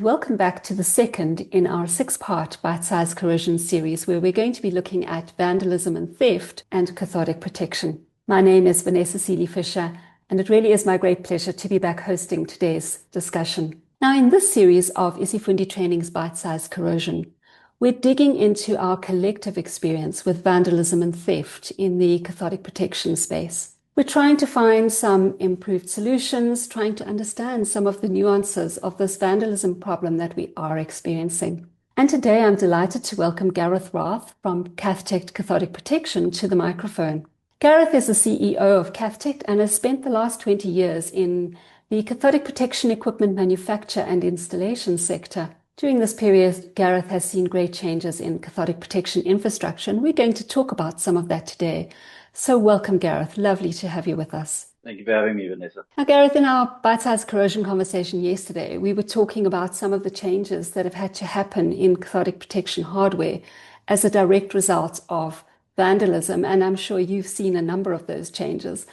Welcome back to the second in our six-part Bite-Sized Corrosion series, where we're going to be looking at vandalism and theft and cathodic protection. My name is Vanessa Seeley-Fisher, and it really is my great pleasure to be back hosting today's discussion. Now, in this series of isifundi Training's Bite-Sized Corrosion, we're digging into our collective experience with vandalism and theft in the cathodic protection space. We're trying to find some improved solutions, trying to understand some of the nuances of this vandalism problem that we are experiencing. And today I'm delighted to welcome Garreth Raath from Cathtect Cathodic Protection to the microphone. Garreth is the CEO of Cathtect and has spent the last 20 years in the cathodic protection equipment manufacture and installation sector. During this period, Garreth has seen great changes in cathodic protection infrastructure, and we're going to talk about some of that today. So welcome, Garreth. Lovely to have you with us. Thank you for having me, Vanessa. Now, Garreth, in our bite-sized corrosion conversation yesterday, we were talking about some of the changes that have had to happen in cathodic protection hardware as a direct result of vandalism, and I'm sure you've seen a number of those changes.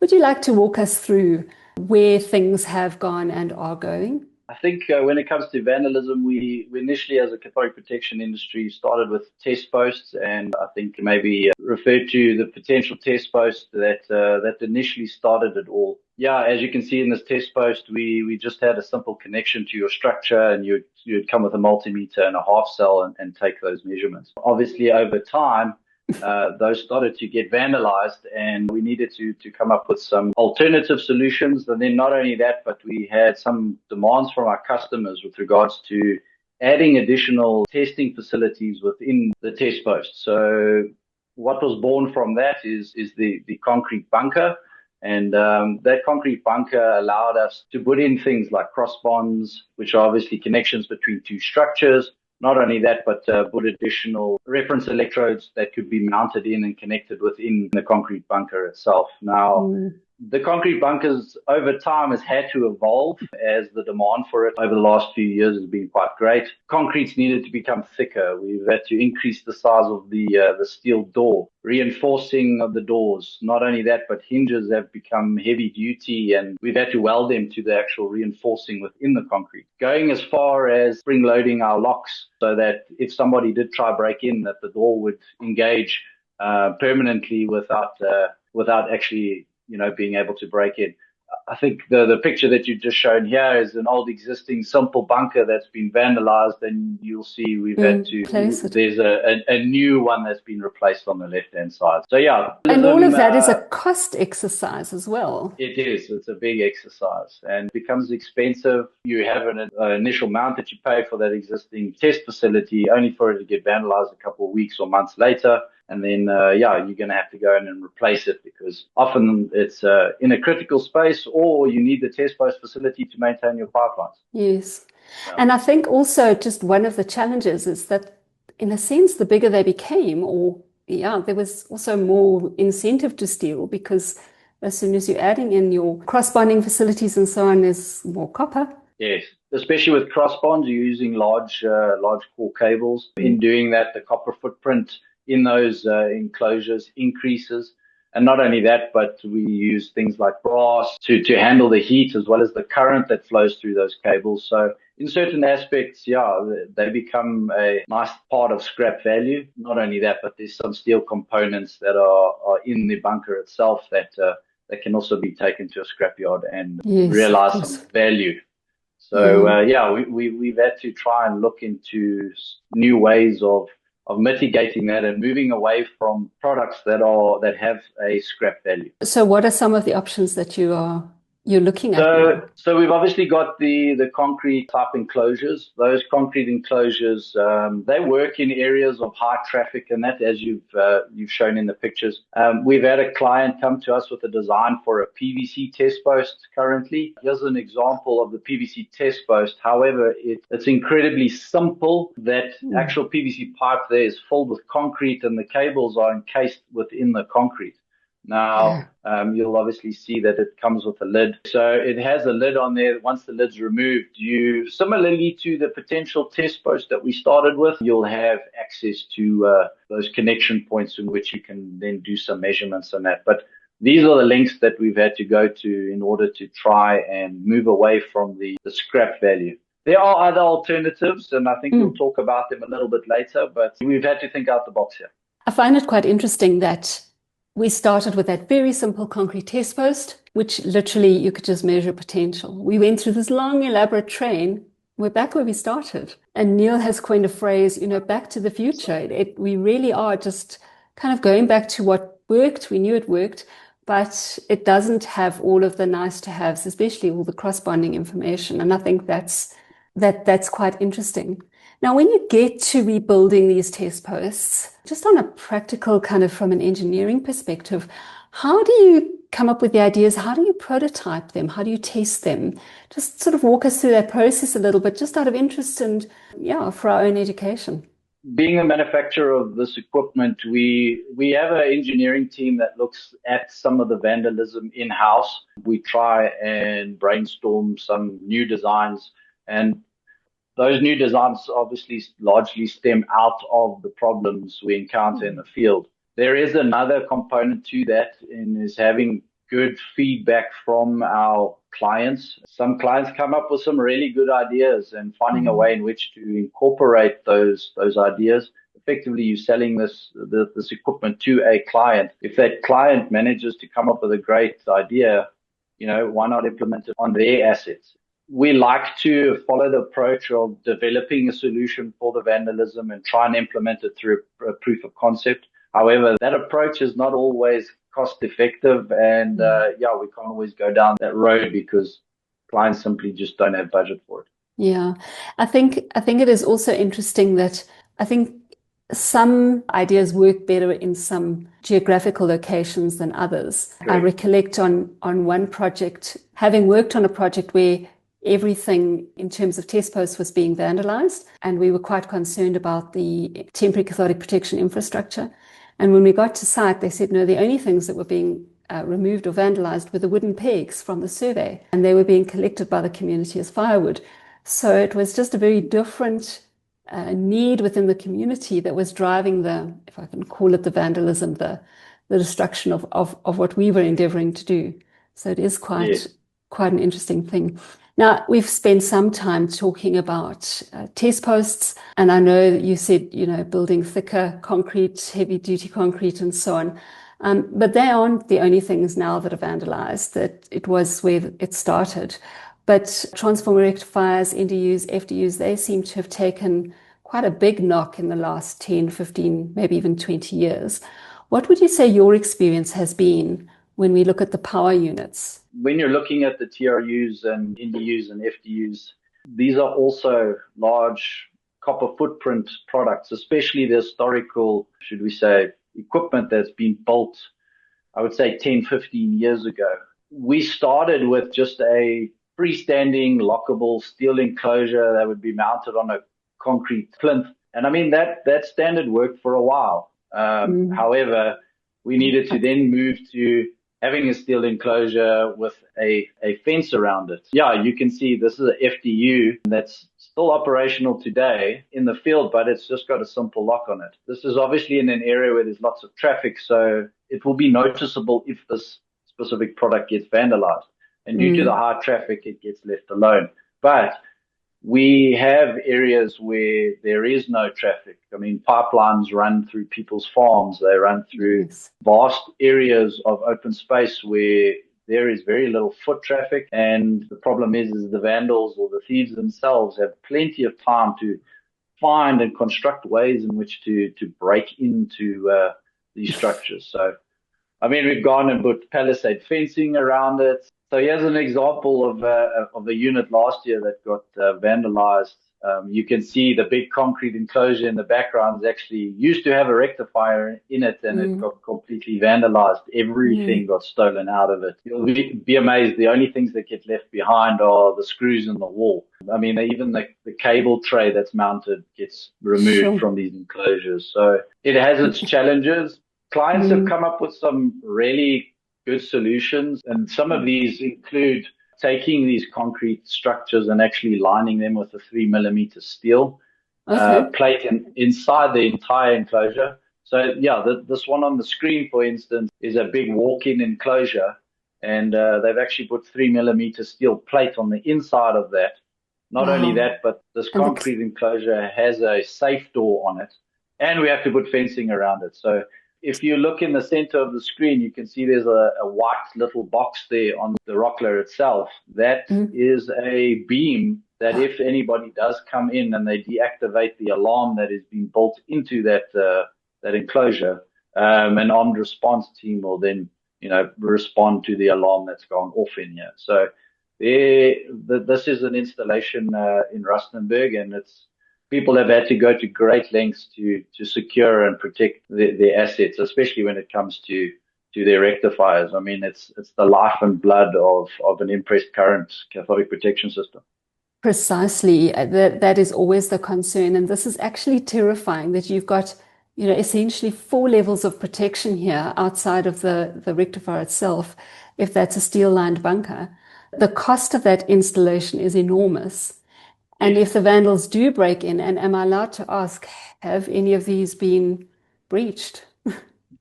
Would you like to walk us through where things have gone and are going? I think when it comes to vandalism, we initially, as a cathodic protection industry, started with test posts, and I think maybe referred to the potential test post that initially started it all. Yeah, as you can see in this test post, we just had a simple connection to your structure, and you'd come with a multimeter and a half cell and take those measurements. Obviously, over time, those started to get vandalized, and we needed to come up with some alternative solutions. And then not only that, but we had some demands from our customers with regards to adding additional testing facilities within the test post. So what was born from that is the concrete bunker. And that concrete bunker allowed us to put in things like cross bonds, which are obviously connections between two structures. Not only that, but put additional reference electrodes that could be mounted in and connected within the concrete bunker itself. Now, the concrete bunkers over time has had to evolve as the demand for it over the last few years has been quite great. Concrete's needed to become thicker. We've had to increase the size of the steel door, reinforcing of the doors. Not only that, but hinges have become heavy duty, and we've had to weld them to the actual reinforcing within the concrete. Going as far as spring loading our locks so that if somebody did try break in, that the door would engage permanently without actually being able to break in. I think the picture that you've just shown here is an old existing simple bunker that's been vandalized, and you'll see we've had to, there's a new one that's been replaced on the left-hand side. So yeah. And all of that is a cost exercise as well. It is. It's a big exercise and it becomes expensive. You have an initial amount that you pay for that existing test facility only for it to get vandalized a couple of weeks or months later. And then, you're going to have to go in and replace it because often it's in a critical space, or you need the test post facility to maintain your pipelines. Yes. Yeah. And I think also just one of the challenges is that, in a sense, the bigger they became, there was also more incentive to steal, because as soon as you're adding in your cross-bonding facilities and so on, there's more copper. Yes. Especially with cross-bonds, you're using large core cables. In doing that, the copper footprint in those enclosures increases. And not only that, but we use things like brass to handle the heat as well as the current that flows through those cables. So in certain aspects, they become a nice part of scrap value. Not only that, but there's some steel components that are in the bunker itself that can also be taken to a scrapyard and realize some value. So we've had to try and look into new ways of mitigating that and moving away from products that have a scrap value. So what are some of the options that you're looking at now? So we've obviously got the concrete type enclosures. Those concrete enclosures, they work in areas of high traffic, and that, as you've shown in the pictures. We've had a client come to us with a design for a PVC test post currently. Here's an example of the PVC test post. However, it's incredibly simple. That actual PVC pipe there is filled with concrete, and the cables are encased within the concrete. Now, you'll obviously see that it comes with a lid. So it has a lid on there. Once the lid's removed, similarly to the potential test post that we started with, you'll have access to those connection points in which you can then do some measurements on that. But these are the links that we've had to go to in order to try and move away from the scrap value. There are other alternatives, and I think we'll Mm. talk about them a little bit later, but we've had to think out the box here. I find it quite interesting that we started with that very simple concrete test post, which literally you could just measure potential. We went through this long, elaborate train. We're back where we started. And Neil has coined a phrase, back to the future. We really are just kind of going back to what worked. We knew it worked, but it doesn't have all of the nice to haves, especially all the cross-bonding information. And I think that's quite interesting. Now, when you get to rebuilding these test posts, just on a practical kind of from an engineering perspective, how do you come up with the ideas? How do you prototype them? How do you test them? Just sort of walk us through that process a little bit, just out of interest and, yeah, for our own education. Being a manufacturer of this equipment, we have an engineering team that looks at some of the vandalism in-house. We try and brainstorm some new designs, and those new designs obviously largely stem out of the problems we encounter in the field. There is another component to that, and is having good feedback from our clients. Some clients come up with some really good ideas, and finding a way in which to incorporate those ideas. Effectively, you're selling this equipment to a client. If that client manages to come up with a great idea, why not implement it on their assets? We like to follow the approach of developing a solution for the vandalism and try and implement it through a proof of concept. However, that approach is not always cost effective, and we can't always go down that road because clients simply just don't have budget for it. Yeah, I think it is also interesting that I think some ideas work better in some geographical locations than others. Great. I recollect on one project, having worked on a project where everything in terms of test posts was being vandalized, and we were quite concerned about the temporary cathodic protection infrastructure. And when we got to site, they said, no, the only things that were being removed or vandalized were the wooden pegs from the survey, and they were being collected by the community as firewood. So it was just a very different need within the community that was driving the, if I can call it the vandalism, the destruction of what we were endeavoring to do. So it is quite an interesting thing. Now, we've spent some time talking about test posts, and I know that you said, building thicker concrete, heavy-duty concrete, and so on. But they aren't the only things now that are vandalized. That it was where it started. But transformer rectifiers, NDUs, FDUs, they seem to have taken quite a big knock in the last 10, 15, maybe even 20 years. What would you say your experience has been when we look at the power units? When you're looking at the TRUs and NDUs and FDUs, these are also large copper footprint products, especially the historical, should we say, equipment that's been built, I would say 10, 15 years ago. We started with just a freestanding lockable steel enclosure that would be mounted on a concrete plinth. And I mean, that standard worked for a while. However, we needed to then move to having a steel enclosure with a fence around it. Yeah, you can see this is a FDU that's still operational today in the field, but it's just got a simple lock on it. This is obviously in an area where there's lots of traffic, so it will be noticeable if this specific product gets vandalized. And due to the high traffic, it gets left alone. But we have areas where there is no traffic. I mean, pipelines run through people's farms. They run through vast areas of open space where there is very little foot traffic. And the problem is the vandals or the thieves themselves have plenty of time to find and construct ways in which to break into these structures. So, I mean, we've gone and put palisade fencing around it. So here's an example of a unit last year that got vandalized. You can see the big concrete enclosure in the background is actually used to have a rectifier in it, and it got completely vandalized. Everything got stolen out of it. You'll be amazed. The only things that get left behind are the screws in the wall. I mean, even the cable tray that's mounted gets removed from these enclosures. So it has its challenges. Clients have come up with some really good solutions, and some of these include taking these concrete structures and actually lining them with a 3mm steel plate inside the entire enclosure. So yeah, this one on the screen, for instance, is a big walk-in enclosure, and they've actually put 3mm steel plate on the inside of that. Not only Wow. that, but this And concrete enclosure has a safe door on it, and we have to put fencing around it. So if you look in the center of the screen, you can see there's a white little box there on the rockler itself. That mm, is a beam that if anybody does come in and they deactivate the alarm that is being built into that enclosure, an armed response team will then, respond to the alarm that's gone off in here. So this is an installation in Rustenburg, and people have had to go to great lengths to secure and protect their assets, especially when it comes to their rectifiers. I mean, it's the life and blood of an impressed current cathodic protection system. precisely. That is always the concern. And this is actually terrifying that you've got, essentially four levels of protection here outside of the rectifier itself, if that's a steel-lined bunker. The cost of that installation is enormous. And Yes. if the vandals do break in, and am I allowed to ask, have any of these been breached?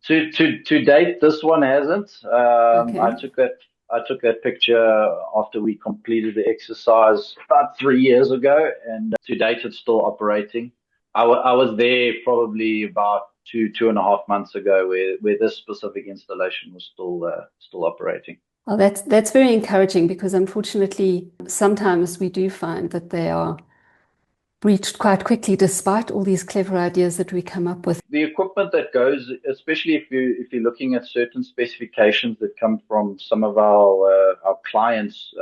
To date, this one hasn't. Okay. I took that picture after we completed the exercise about 3 years ago, and to date, it's still operating. I was there probably about 2.5 months ago, where this specific installation was still operating. Well, that's very encouraging because unfortunately, sometimes we do find that they are breached quite quickly, despite all these clever ideas that we come up with. The equipment that goes, especially if you're looking at certain specifications that come from some of our clients,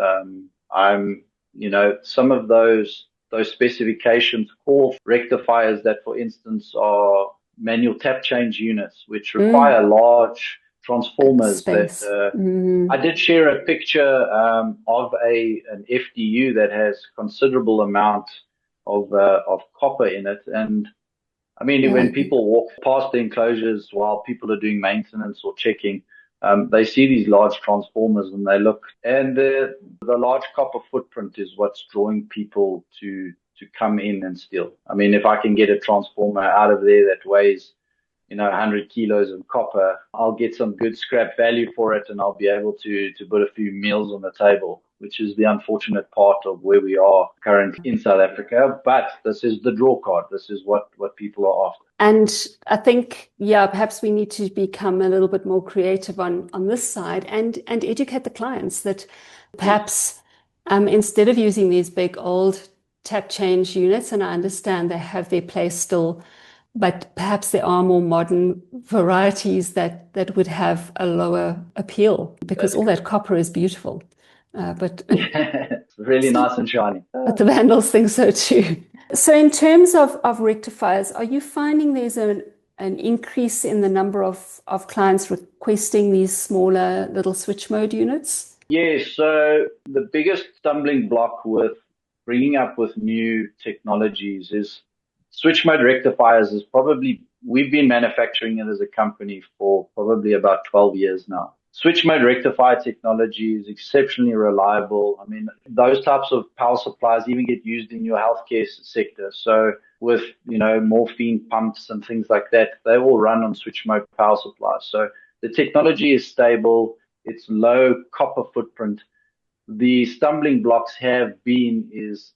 some of those specifications call for rectifiers that, for instance, are manual tap change units, which Mm, require large transformers. That space. Mm, I did share a picture of an FDU that has considerable amount of copper in it. And I mean, yeah. when people walk past the enclosures while people are doing maintenance or checking, they see these large transformers and they look, and the large copper footprint is what's drawing people to come in and steal. I mean, if I can get a transformer out of there that weighs 100 kilos of copper, I'll get some good scrap value for it, and I'll be able to put a few meals on the table, which is the unfortunate part of where we are currently in South Africa. But this is the draw card. This is what people are after. And I think, yeah, perhaps we need to become a little bit more creative on this side and educate the clients that Yes. perhaps instead of using these big old tap change units, and I understand they have their place still, but perhaps there are more modern varieties that would have a lower appeal because That's all that correct. copper is beautiful. But It's really nice and shiny. but the vandals think so too. So in terms of rectifiers, are you finding there's an increase in the number of clients requesting these smaller little switch mode units? Yes, so the biggest stumbling block with bringing up with new technologies is switch mode rectifiers. We've been manufacturing it as a company for probably about 12 years now. Switch mode rectifier technology is exceptionally reliable. I mean, those types of power supplies even get used in your healthcare sector. So with, morphine pumps and things like that, they all run on switch mode power supplies. So the technology is stable. It's low copper footprint. The stumbling blocks have been is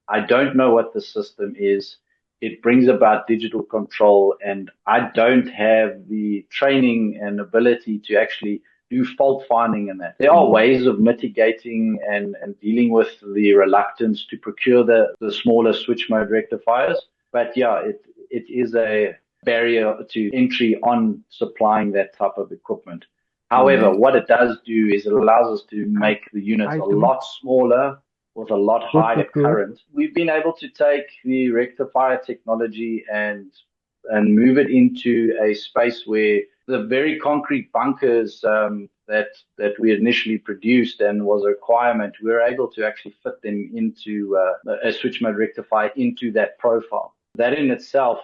I don't know what the system is. It brings about digital control, and I don't have the training and ability to actually do fault finding in that. There are ways of mitigating and dealing with the reluctance to procure the smaller switch mode rectifiers. But yeah, it is a barrier to entry on supplying that type of equipment. However, Mm. what it does do is it allows us to make the units a lot smaller with a lot higher current. We've been able to take the rectifier technology and move it into a space where the very concrete bunkers that we initially produced and was a requirement, we were able to actually fit them into a switch mode rectifier into that profile. That in itself,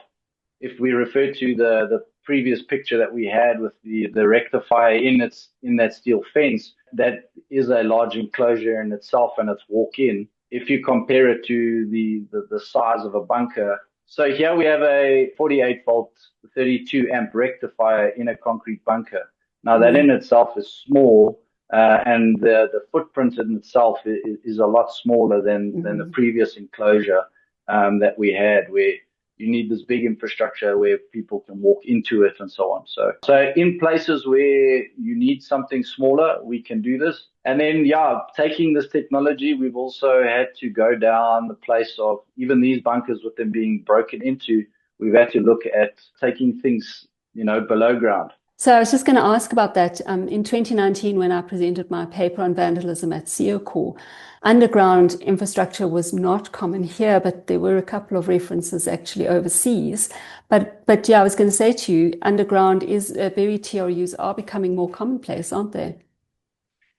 if we refer to the previous picture that we had with the rectifier in that steel fence, that is a large enclosure in itself and it's walk-in. If you compare it to the size of a bunker, so here we have a 48 volt, 32 amp rectifier in a concrete bunker. Now that in itself is small, and the footprint in itself is a lot smaller than the previous enclosure that we had, where you need this big infrastructure where people can walk into it and so on. So in places where you need something smaller, we can do this. And then, taking this technology, we've also had to go down the place of even these bunkers with them being broken into. We've had to look at taking things, below ground. So I was just going to ask about that. In 2019, when I presented my paper on vandalism at CEOCOR, underground infrastructure was not common here, but there were a couple of references actually overseas. But I was going to say to you, underground is buried TRUs are becoming more commonplace, aren't they?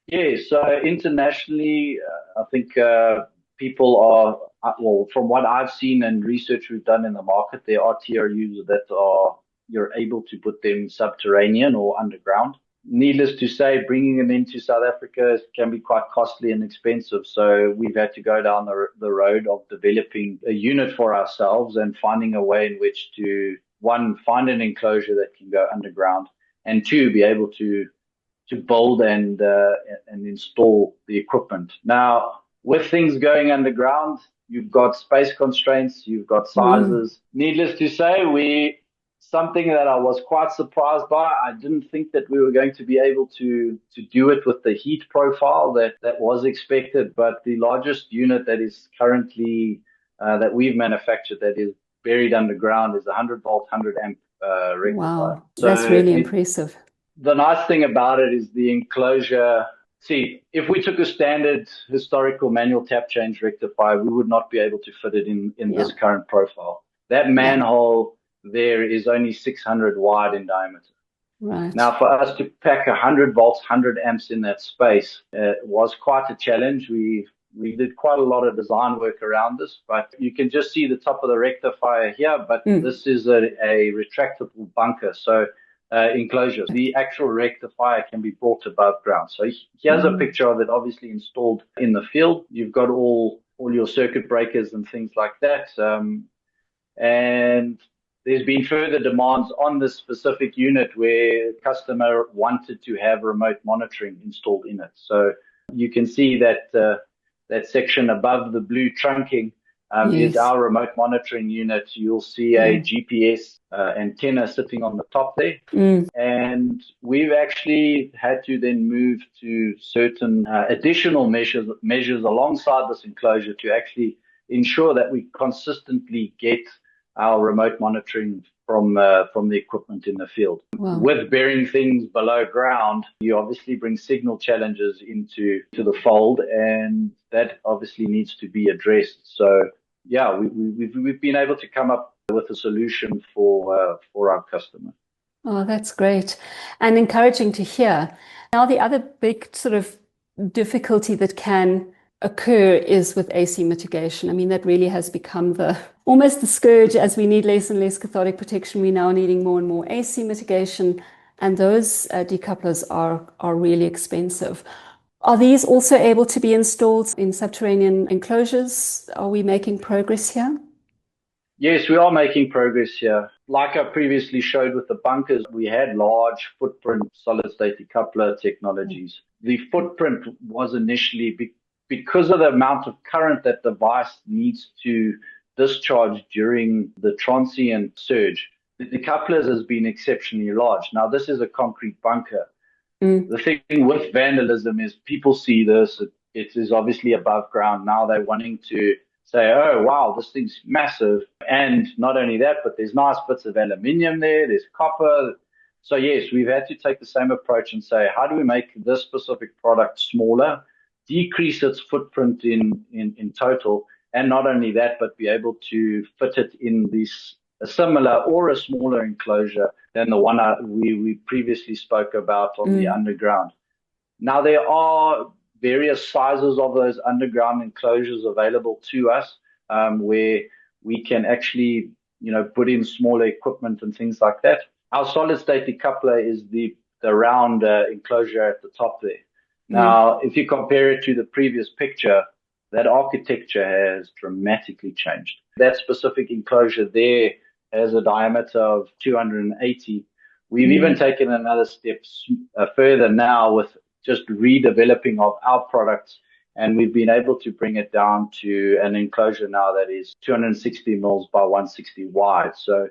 Yeah, so internationally, I think people are, well, from what I've seen and research we've done in the market, there are TRUs that you're able to put them subterranean or underground. Needless to say, bringing them into South Africa can be quite costly and expensive. So we've had to go down the road of developing a unit for ourselves and finding a way in which to, one, find an enclosure that can go underground, and two, be able to build and install the equipment. Now, with things going underground, you've got space constraints, you've got sizes. Needless to say, something that I was quite surprised by. I didn't think that we were going to be able to do it with the heat profile that was expected, but the largest unit that is currently that we've manufactured that is buried underground is a 100-volt, 100-amp rectifier. Wow, that's really impressive. The nice thing about it is the enclosure. See, if we took a standard historical manual tap change rectifier, we would not be able to fit it in this current profile. That manhole there is only 600 wide in diameter. Right. Now, for us to pack 100 volts, 100 amps in that space was quite a challenge. We did quite a lot of design work around this, but you can just see the top of the rectifier here, but this is a retractable bunker. So enclosures. The actual rectifier can be brought above ground. So here's a picture of it, obviously installed in the field. You've got all your circuit breakers and things like that. And there's been further demands on this specific unit where customer wanted to have remote monitoring installed in it. So you can see that that section above the blue trunking is our remote monitoring unit. You'll see a GPS antenna sitting on the top there. And we've actually had to then move to certain additional measures alongside this enclosure to actually ensure that we consistently get our remote monitoring from the equipment in the field. Wow. With burying things below ground, you obviously bring signal challenges into the fold, and that obviously needs to be addressed. So we've been able to come up with a solution for our customer. Oh, that's great and encouraging to hear. Now, the other big sort of difficulty that can occur is with AC mitigation. I mean, that really has become almost the scourge. As we need less and less cathodic protection, we're now needing more and more AC mitigation, and those decouplers are really expensive. Are these also able to be installed in subterranean enclosures? Are we making progress here? Yes, we are making progress here. Like I previously showed with the bunkers, we had large footprint solid-state decoupler technologies. The footprint was initially because of the amount of current that the device needs to discharge during the transient surge. The decouplers has been exceptionally large. Now, this is a concrete bunker. The thing with vandalism is people see this, it is obviously above ground. Now they're wanting to say, oh, wow, this thing's massive. And not only that, but there's nice bits of aluminium there, there's copper. So yes, we've had to take the same approach and say, how do we make this specific product smaller, decrease its footprint in total, and not only that, but be able to fit it in a similar or a smaller enclosure than the one we previously spoke about on the underground. Now, there are various sizes of those underground enclosures available to us, where we can actually, put in smaller equipment and things like that. Our solid-state decoupler is the round enclosure at the top there. Now, if you compare it to the previous picture, that architecture has dramatically changed. That specific enclosure there has a diameter of 280. We've even taken another step further now with just redeveloping of our products. And we've been able to bring it down to an enclosure now that is 260 mils by 160 wide. So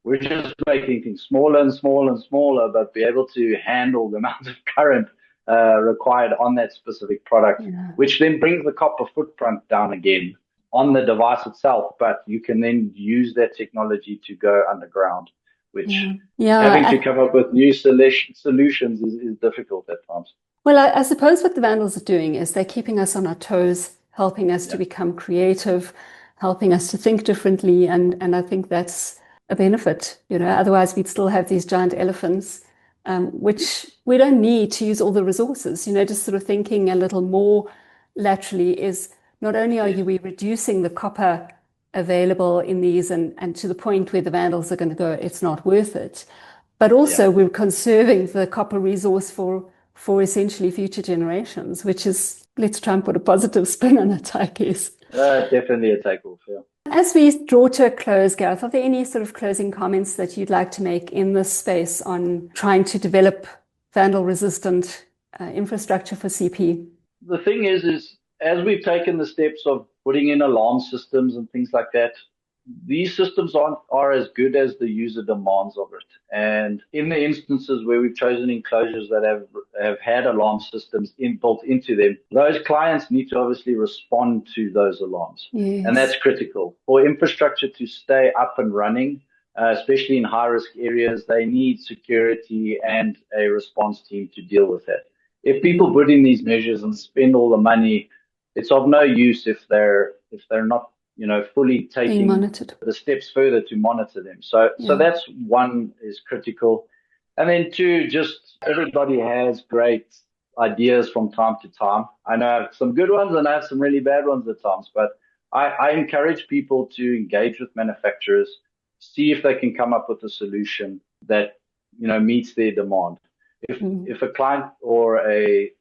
we're just making things smaller and smaller and smaller, but be able to handle the amount of current required on that specific product, which then brings the copper footprint down again on the device itself. But you can then use that technology to go underground, which having to come up with new solutions is difficult at times. Well, I suppose what the Vandals are doing is they're keeping us on our toes, helping us to become creative, helping us to think differently. And I think that's a benefit. Otherwise we'd still have these giant elephants, which we don't need to use all the resources. Just sort of thinking a little more laterally is not only are we reducing the copper available in these and to the point where the Vandals are going to go, it's not worth it. But also we're conserving the copper resource for essentially future generations, which is, let's try and put a positive spin on it, I guess. Definitely a takeoff, yeah. As we draw to a close, Gareth, are there any sort of closing comments that you'd like to make in this space on trying to develop vandal-resistant infrastructure for CP? The thing is as we've taken the steps of putting in alarm systems and things like that, these systems are as good as the user demands of it. And in the instances where we've chosen enclosures that have had alarm systems built into them, those clients need to obviously respond to those alarms. Yes. And that's critical. For infrastructure to stay up and running, especially in high-risk areas, they need security and a response team to deal with that. If people put in these measures and spend all the money, it's of no use if they're not fully taking the steps further to monitor them. So that's one, is critical. And then two, just everybody has great ideas from time to time. I know I have some good ones and I have some really bad ones at times, but I encourage people to engage with manufacturers, see if they can come up with a solution that, meets their demand. If a client or a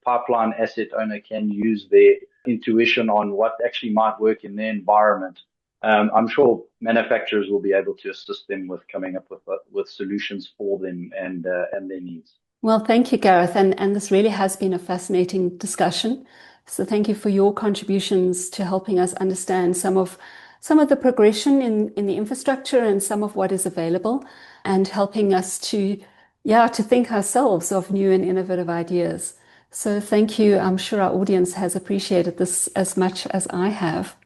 pipeline asset owner can use their intuition on what actually might work in their environment, I'm sure manufacturers will be able to assist them with coming up with solutions for them and their needs. Well, thank you, Gareth. And this really has been a fascinating discussion. So thank you for your contributions to helping us understand some of the progression in the infrastructure and some of what is available, and helping us to think ourselves of new and innovative ideas. So thank you. I'm sure our audience has appreciated this as much as I have.